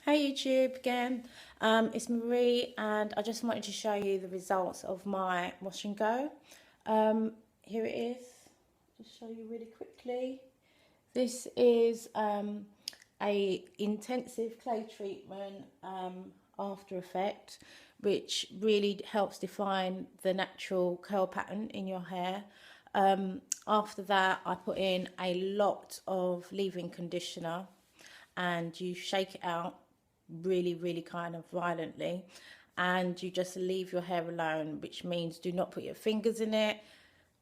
Hey YouTube again, it's Marie and I just wanted to show you the results of my wash and go. Here it is, just show you really quickly. This is a intensive clay treatment after effect, which really helps define the natural curl pattern in your hair. After that I put in a lot of leave-in conditioner and you shake it out really kind of violently, and you just leave your hair alone, which means do not put your fingers in it,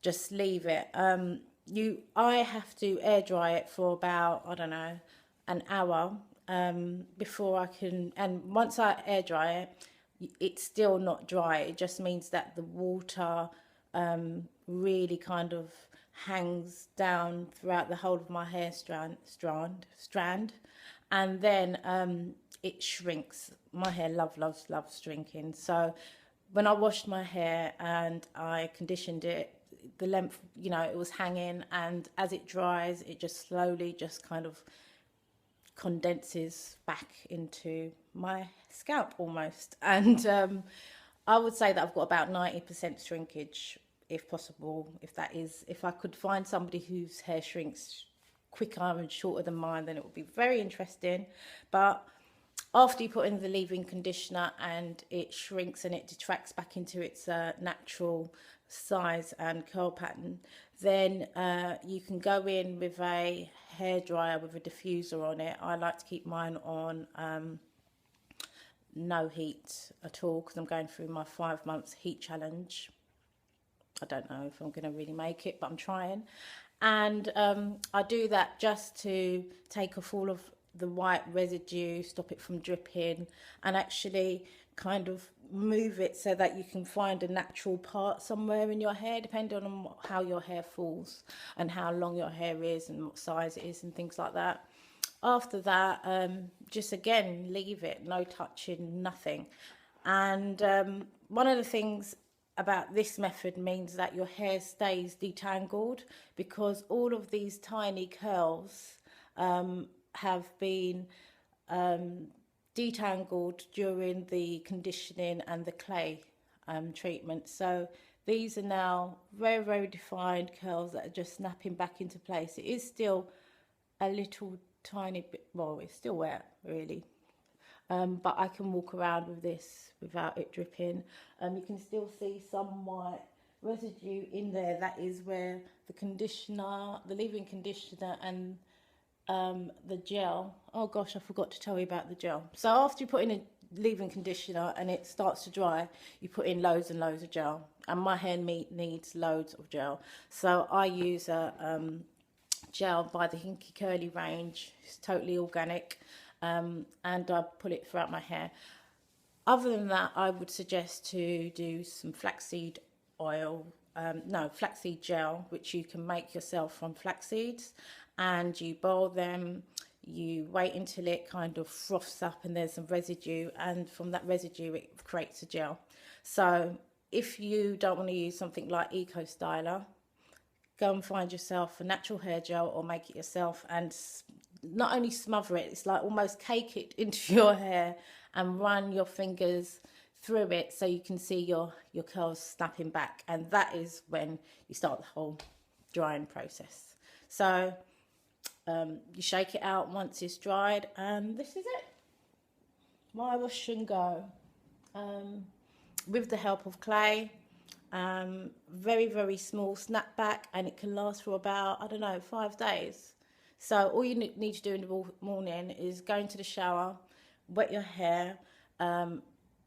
just leave it. I have to air dry it for about, I don't know, an hour before I can, and once I air dry it, it's still not dry. It just means that the water really kind of hangs down throughout the whole of my hair strand, and then it shrinks. My hair loves shrinking. So when I washed my hair and I conditioned it, the length, it was hanging, and as it dries, it just slowly just kind of condenses back into my scalp almost. And I would say that I've got about 90% shrinkage, if possible. If I could find somebody whose hair shrinks quicker and shorter than mine, then it would be very interesting. But after you put in the leave-in conditioner and it shrinks and it detracts back into its natural size and curl pattern, then you can go in with a hairdryer with a diffuser on it. I like to keep mine on no heat at all because I'm going through my 5 months heat challenge. I don't know if I'm going to really make it, but I'm trying. And I do that just to take off all of the white residue, stop it from dripping, and actually kind of move it so that you can find a natural part somewhere in your hair, depending on how your hair falls and how long your hair is and what size it is and things like that. After that, just again leave it, no touching, nothing. And one of the things about this method means that your hair stays detangled, because all of these tiny curls have been detangled during the conditioning and the clay treatment. So these are now very defined curls that are just snapping back into place. It is still a little tiny bit, well, it's still wet really, but I can walk around with this without it dripping. You can still see some white residue in there. That is where the conditioner, the leave-in conditioner, and the gel. Oh gosh, I forgot to tell you about the gel. So after you put in a leave-in conditioner and it starts to dry, you put in loads and loads of gel. And my hair needs loads of gel. So I use a gel by the Hinky Curly range. It's totally organic. And I put it throughout my hair. Other than that, I would suggest to do some flaxseed oil, flaxseed gel, which you can make yourself from flax seeds, and you boil them. You wait until it kind of froths up and there's some residue, and from that residue it creates a gel. So if you don't want to use something like Eco Styler, go and find yourself a natural hair gel or make it yourself, and not only smother it, it's like almost cake it into your hair and run your fingers through it so you can see your curls snapping back, and that is when you start the whole drying process. So you shake it out once it's dried, and this is it, my wash and go, with the help of clay. Very small snapback, and it can last for about, I don't know, 5 days. So all you need to do in the morning is go into the shower, wet your hair.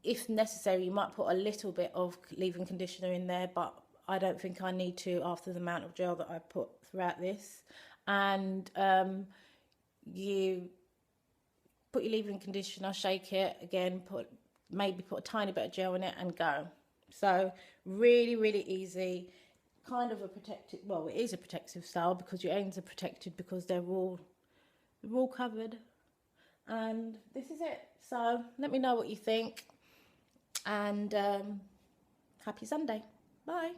If necessary, you might put a little bit of leave-in conditioner in there, but I don't think I need to after the amount of gel that I put throughout this. And you put your leave-in conditioner, shake it again, maybe put a tiny bit of gel in it, and go. So really easy, kind of a protective, well, it is a protective style because your ends are protected because they're all covered. And this is it. So let me know what you think, and happy Sunday. Bye.